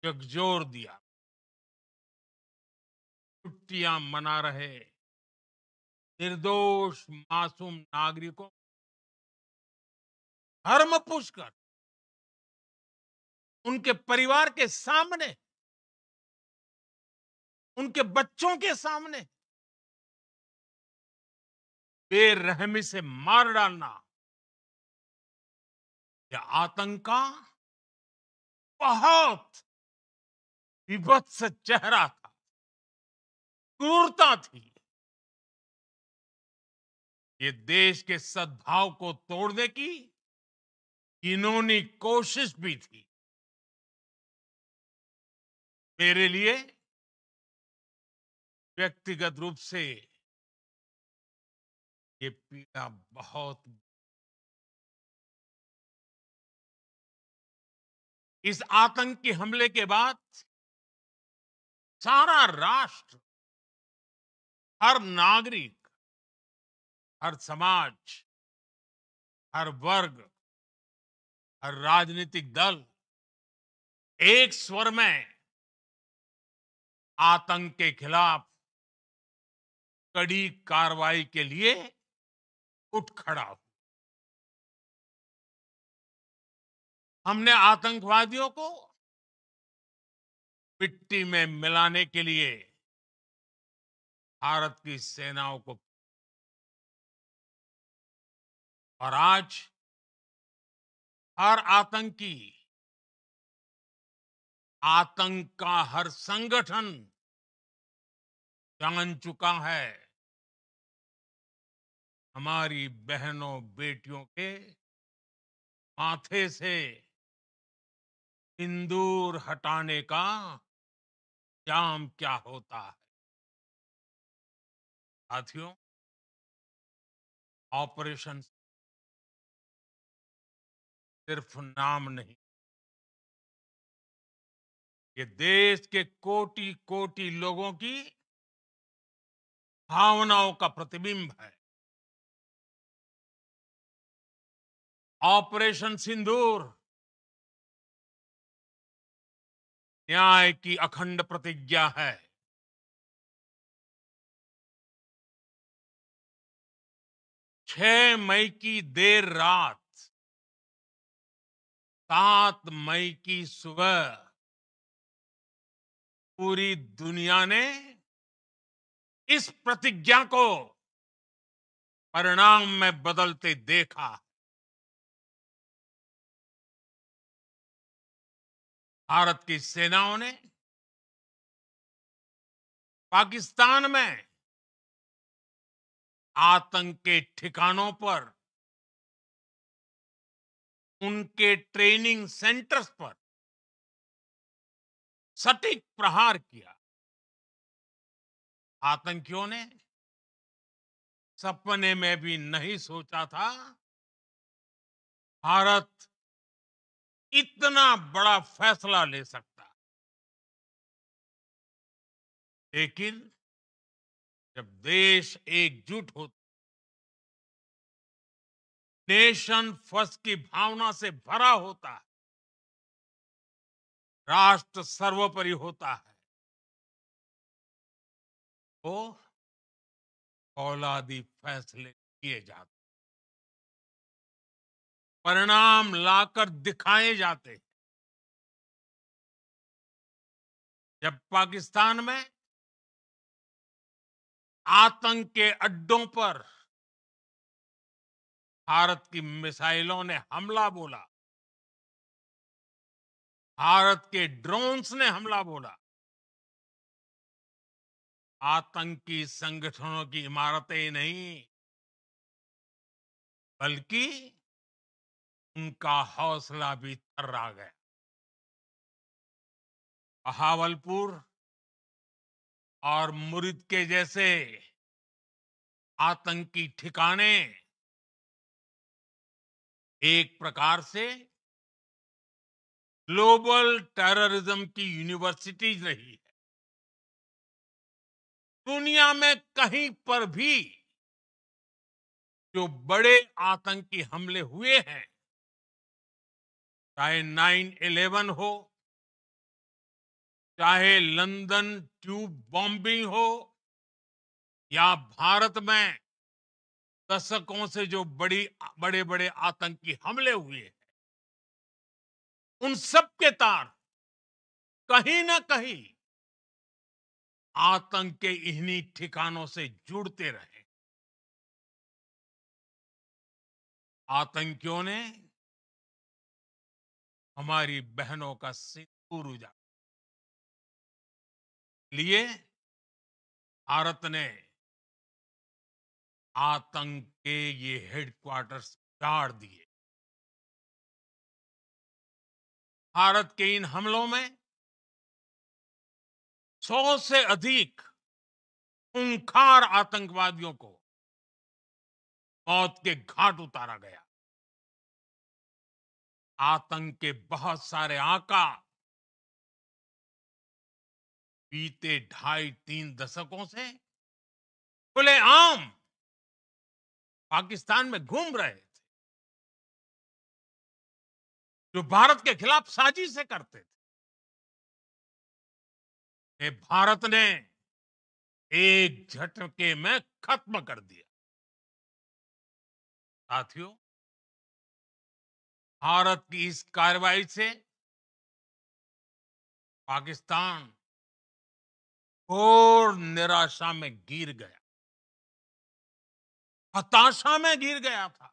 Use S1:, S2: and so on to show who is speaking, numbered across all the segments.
S1: झकझोर दिया। छुट्टियां मना रहे निर्दोष मासूम नागरिकों धर्म पूछकर उनके परिवार के सामने, उनके बच्चों के सामने बेरहमी से मार डालना, यह आतंक का बहुत विभत्स चेहरा था, क्रूरता थी। ये देश के सद्भाव को तोड़ने की घिनौनी कोशिश भी थी। मेरे लिए व्यक्तिगत रूप से ये पीड़ा बहुत। इस आतंकी हमले के बाद सारा राष्ट्र, हर नागरिक, हर समाज, हर वर्ग, हर राजनीतिक दल एक स्वर में आतंक के खिलाफ कड़ी कार्रवाई के लिए उठ खड़ा हुआ। हमने आतंकवादियों को मिट्टी में मिलाने के लिए भारत की सेनाओं को, और आज हर आतंकी, आतंक का हर संगठन जान चुका है हमारी बहनों बेटियों के माथे से सिंदूर हटाने का जाम क्या होता है। साथियों, ऑपरेशन सिर्फ नाम नहीं, ये देश के कोटि कोटि लोगों की भावनाओं का प्रतिबिंब है। ऑपरेशन सिंदूर न्याय की अखंड प्रतिज्ञा है। 6 मई की देर रात, 7 मई की सुबह पूरी दुनिया ने इस प्रतिज्ञा को परिणाम में बदलते देखा। भारत की सेनाओं ने पाकिस्तान में आतंक के ठिकानों पर, उनके ट्रेनिंग सेंटर्स पर सटीक प्रहार किया। आतंकियों ने सपने में भी नहीं सोचा था भारत इतना बड़ा फैसला ले सकता। लेकिन जब देश एकजुट होता, नेशन फर्स्ट की भावना से भरा होता है, राष्ट्र सर्वोपरि होता है, तो औलादी फैसले किए जाते, परिणाम लाकर दिखाए जाते। जब पाकिस्तान में आतंक के अड्डों पर भारत की मिसाइलों ने हमला बोला, भारत के ड्रोन्स ने हमला बोला, आतंकी संगठनों की इमारतें नहीं, बल्कि उनका हौसला भी थर्रा गया। बहावलपुर और मुरिद के जैसे आतंकी ठिकाने एक प्रकार से ग्लोबल टेररिज्म की यूनिवर्सिटीज रही है। दुनिया में कहीं पर भी जो बड़े आतंकी हमले हुए हैं, चाहे 9/11 हो, चाहे लंदन ट्यूब बॉम्बिंग हो या भारत में दशकों से जो बड़े बड़े आतंकी हमले हुए हैं, उन सब के तार कहीं ना कहीं आतंक के इन्हीं ठिकानों से जुड़ते रहे। आतंकियों ने हमारी बहनों का सिंदूर उजाड़ा लिए। भारत ने आतंक के ये हेडक्वार्टर्स गाड़ दिए। भारत के इन हमलों में 100 से अधिक खूंखार आतंकवादियों को मौत के घाट उतारा गया। आतंक के बहुत सारे आका बीते 2.5-3 दशकों से खुलेआम पाकिस्तान में घूम रहे थे, जो भारत के खिलाफ साजिशें करते थे। ये भारत ने एक झटके में खत्म कर दिया। साथियों, भारत की इस कार्रवाई से पाकिस्तान घोर निराशा में गिर गया, हताशा में गिर गया था,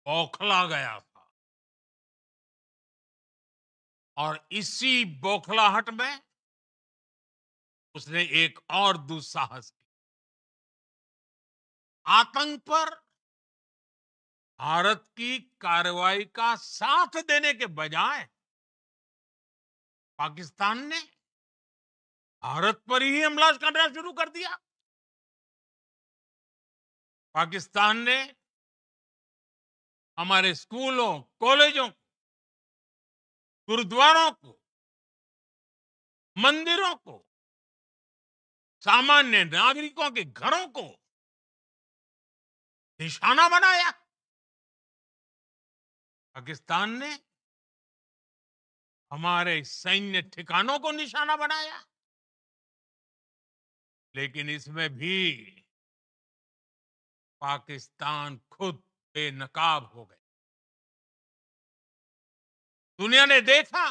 S1: बौखला गया था। और इसी बौखलाहट में उसने एक और दुस्साहस किया। आतंक पर भारत की कार्रवाई का साथ देने के बजाय पाकिस्तान ने भारत पर ही हमला करना शुरू कर दिया। पाकिस्तान ने हमारे स्कूलों, कॉलेजों, गुरुद्वारों को, मंदिरों को, सामान्य नागरिकों के घरों को निशाना बनाया। पाकिस्तान ने हमारे सैन्य ठिकानों को निशाना बनाया। लेकिन इसमें भी पाकिस्तान खुद बेनकाब हो गए। दुनिया ने देखा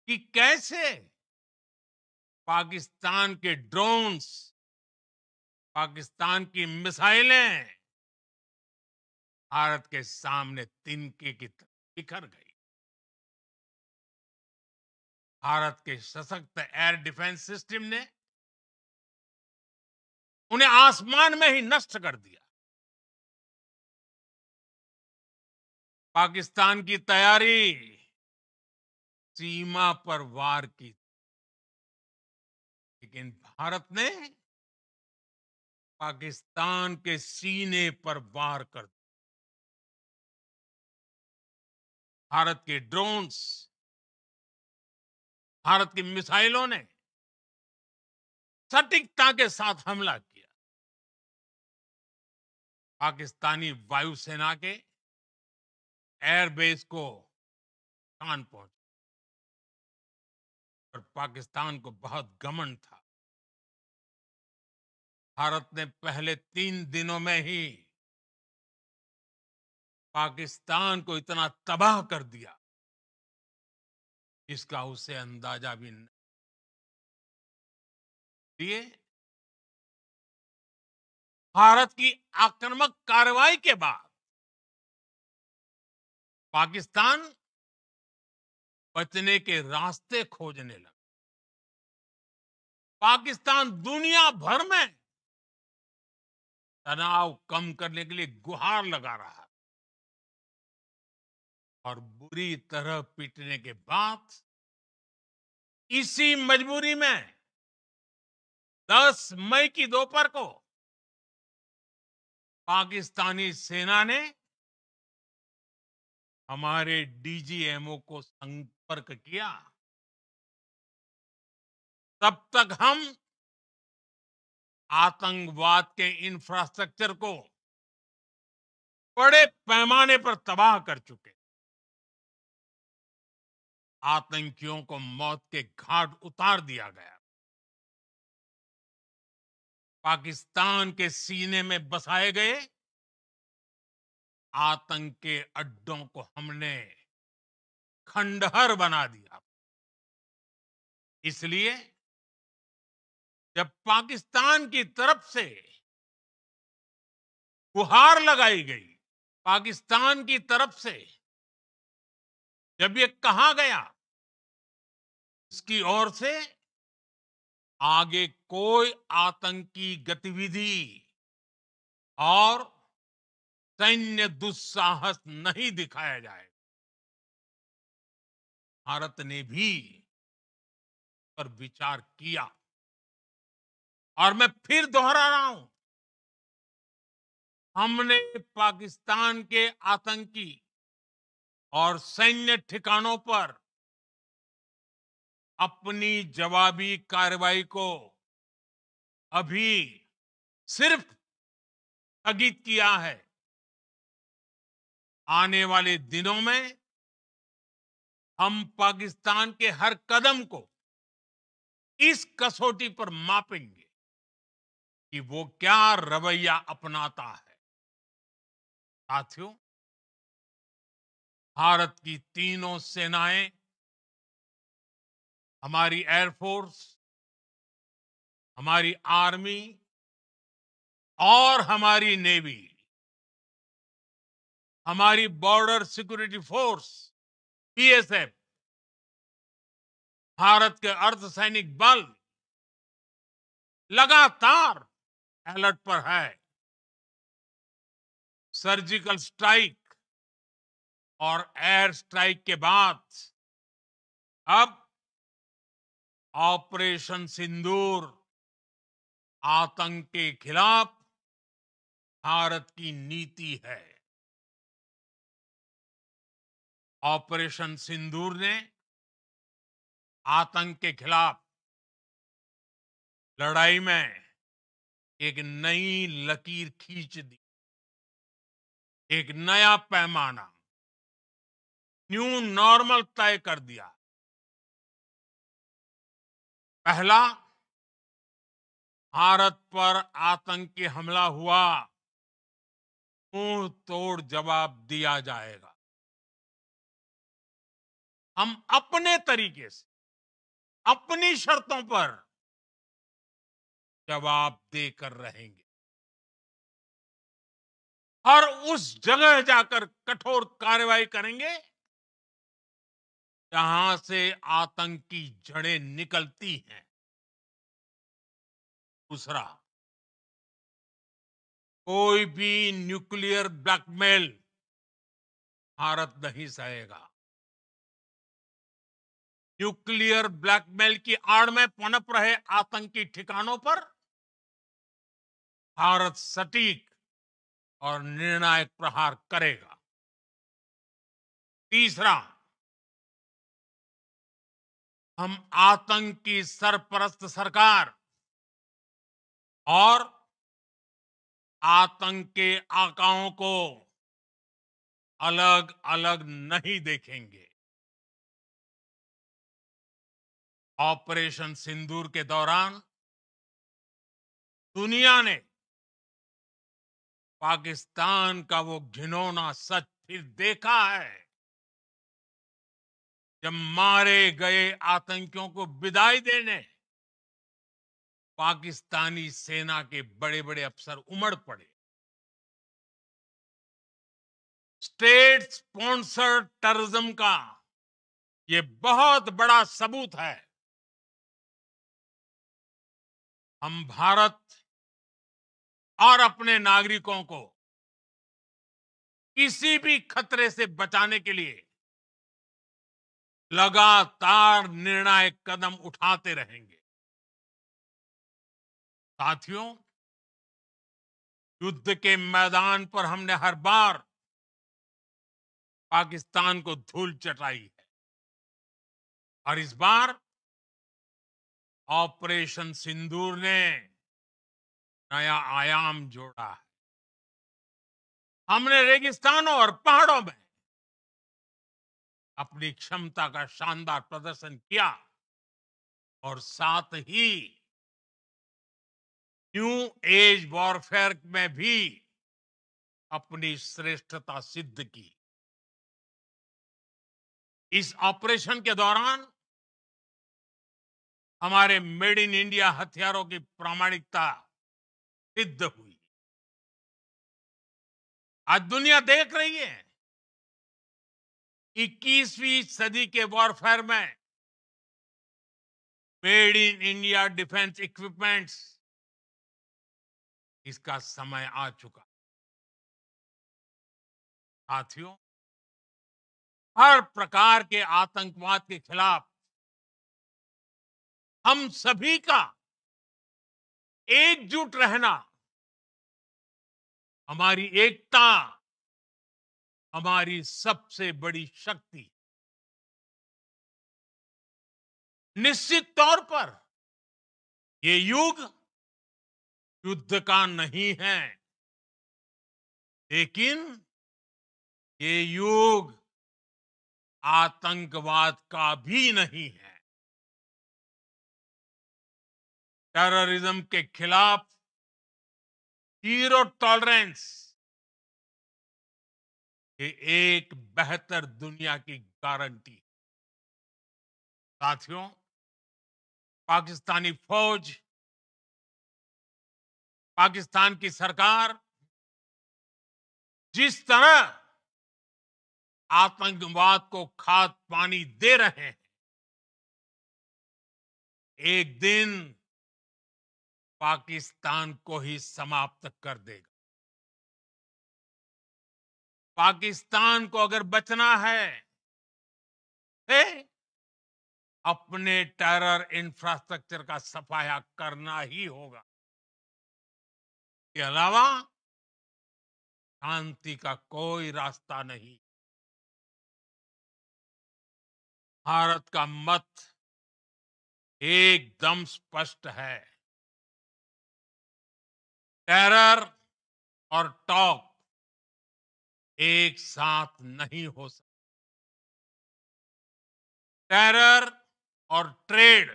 S1: कि कैसे पाकिस्तान के ड्रोन्स, पाकिस्तान की मिसाइलें भारत के सामने तिनके की तरह बिखर गई। भारत के सशक्त एयर डिफेंस सिस्टम ने उन्हें आसमान में ही नष्ट कर दिया। पाकिस्तान की तैयारी सीमा पर वार की, लेकिन भारत ने पाकिस्तान के सीने पर वार कर दिया। भारत के ड्रोन्स, भारत की मिसाइलों ने सटीकता के साथ हमला किया। पाकिस्तानी वायुसेना के एयरबेस को नुकसान पहुंचा और पाकिस्तान को बहुत घमंड था। भारत ने पहले 3 दिनों में ही पाकिस्तान को इतना तबाह कर दिया, इसका उसे अंदाजा भी नहीं दिए। भारत की आक्रामक कार्रवाई के बाद पाकिस्तान बचने के रास्ते खोजने लगा। पाकिस्तान दुनिया भर में तनाव कम करने के लिए गुहार लगा रहा है और बुरी तरह पीटने के बाद इसी मजबूरी में 10 मई की दोपहर को पाकिस्तानी सेना ने हमारे डीजीएमओ को संपर्क किया। तब तक हम आतंकवाद के इंफ्रास्ट्रक्चर को बड़े पैमाने पर तबाह कर चुके। आतंकियों को मौत के घाट उतार दिया गया। पाकिस्तान के सीने में बसाए गए आतंक के अड्डों को हमने खंडहर बना दिया। इसलिए जब पाकिस्तान की तरफ से गुहार लगाई गई, पाकिस्तान की तरफ से जब ये कहा गया इसकी ओर से आगे कोई आतंकी गतिविधि और सैन्य दुस्साहस नहीं दिखाया जाए, भारत ने भी पर विचार किया। और मैं फिर दोहरा रहा हूं, हमने पाकिस्तान के आतंकी और सैन्य ठिकानों पर अपनी जवाबी कार्रवाई को अभी सिर्फ स्थगित किया है। आने वाले दिनों में हम पाकिस्तान के हर कदम को इस कसौटी पर मापेंगे कि वो क्या रवैया अपनाता है। साथियों, भारत की तीनों सेनाएं, हमारी एयरफोर्स, हमारी आर्मी और हमारी नेवी, हमारी border security force BSF, Bharat के अर्धसैनिक बल लगातार अलर्ट पर है। सर्जिकल स्ट्राइक और एयर स्ट्राइक के बाद अब ऑपरेशन सिंदूर आतंक के खिलाफ भारत की नीति है। ऑपरेशन सिंदूर ने आतंक के खिलाफ लड़ाई में एक नई लकीर खींच दी, एक नया पैमाना, न्यू नॉर्मल तय कर दिया। पहला, भारत पर आतंकी हमला हुआ, मुंह तोड़ जवाब दिया जाएगा। हम अपने तरीके से, अपनी शर्तों पर जवाब देकर रहेंगे और उस जगह जाकर कठोर कार्रवाई करेंगे जहां से आतंक की जड़ें निकलती हैं। दूसरा, कोई भी न्यूक्लियर ब्लैकमेल भारत नहीं सहेगा। न्यूक्लियर ब्लैकमेल की आड़ में पनप रहे आतंकी ठिकानों पर भारत सटीक और निर्णायक प्रहार करेगा। तीसरा, हम आतंक की सरपरस्त सरकार और आतंक के आकाओं को अलग अलग नहीं देखेंगे। ऑपरेशन सिंदूर के दौरान दुनिया ने पाकिस्तान का वो घिनौना सच फिर देखा है, जब मारे गए आतंकियों को विदाई देने पाकिस्तानी सेना के बड़े बड़े अफसर उमड़ पड़े। स्टेट स्पॉन्सर्ड टेररिज्म का ये बहुत बड़ा सबूत है। हम भारत और अपने नागरिकों को किसी भी खतरे से बचाने के लिए लगातार निर्णायक कदम उठाते रहेंगे। साथियों, युद्ध के मैदान पर हमने हर बार पाकिस्तान को धूल चटाई है और इस बार ऑपरेशन सिंदूर ने नया आयाम जोड़ा है। हमने रेगिस्तानों और पहाड़ों में अपनी क्षमता का शानदार प्रदर्शन किया और साथ ही न्यू एज वॉरफेयर में भी अपनी श्रेष्ठता सिद्ध की। इस ऑपरेशन के दौरान हमारे मेड इन इंडिया हथियारों की प्रामाणिकता सिद्ध हुई। आज दुनिया देख रही है 21वीं सदी के वॉरफेयर में made in India defence equipments, इसका समय आ चुका। साथियों, हर प्रकार के आतंकवाद के खिलाफ हम सभी का एकजुट रहना, हमारी एकता, हमारी सबसे बड़ी शक्ति। निश्चित तौर पर ये युग युद्ध का नहीं है, लेकिन ये युग आतंकवाद का भी नहीं है। टेररिज्म के खिलाफ जीरो टॉलरेंस, ये एक बेहतर दुनिया की गारंटी। साथियों, पाकिस्तानी फौज, पाकिस्तान की सरकार जिस तरह आतंकवाद को खाद पानी दे रहे हैं, एक दिन पाकिस्तान को ही समाप्त कर देगा। पाकिस्तान को अगर बचना है तो अपने टेरर इंफ्रास्ट्रक्चर का सफाया करना ही होगा। के अलावा शांति का कोई रास्ता नहीं। भारत का मत एकदम स्पष्ट है। टेरर और टॉक एक साथ नहीं हो सकते। टेरर और ट्रेड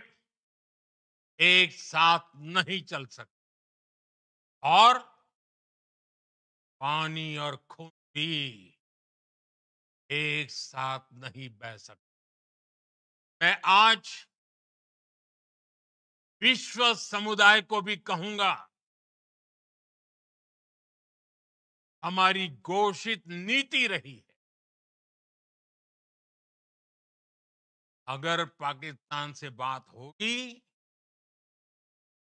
S1: एक साथ नहीं चल सकते, और पानी और खून भी एक साथ नहीं बह सकते। मैं आज विश्व समुदाय को भी कहूंगा, हमारी घोषित नीति रही है, अगर पाकिस्तान से बात होगी,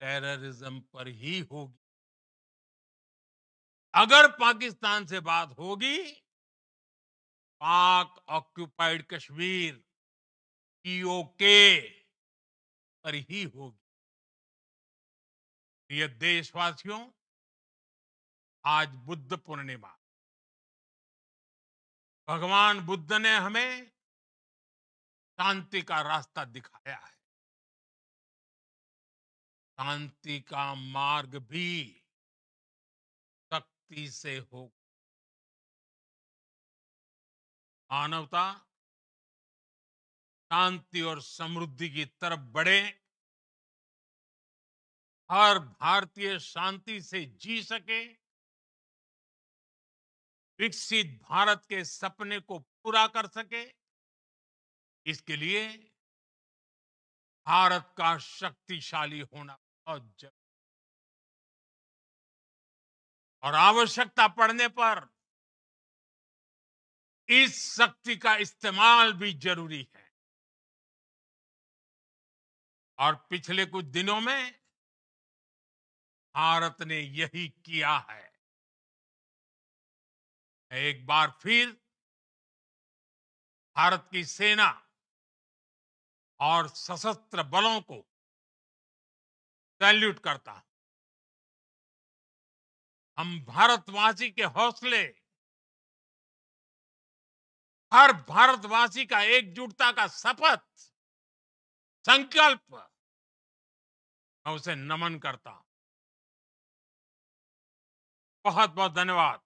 S1: टेररिज्म पर ही होगी। अगर पाकिस्तान से बात होगी, पाक ऑक्युपाइड कश्मीर पीओके पर ही होगी। प्रिय देशवासियों, आज बुद्ध पूर्णिमा। भगवान बुद्ध ने हमें शांति का रास्ता दिखाया है। शांति का मार्ग भी शक्ति से हो। मानवता शांति और समृद्धि की तरफ बढ़े, हर भारतीय शांति से जी सके, विकसित भारत के सपने को पूरा कर सके, इसके लिए भारत का शक्तिशाली होना बहुत जरूरी। और आवश्यकता पड़ने पर इस शक्ति का इस्तेमाल भी जरूरी है। और पिछले कुछ दिनों में भारत ने यही किया है। एक बार फिर भारत की सेना और सशस्त्र बलों को सैल्यूट करता हूं। हम भारतवासी के हौसले, हर भारतवासी का एकजुटता का शपथ, संकल्प, मैं उसे नमन करता हूं। बहुत बहुत धन्यवाद।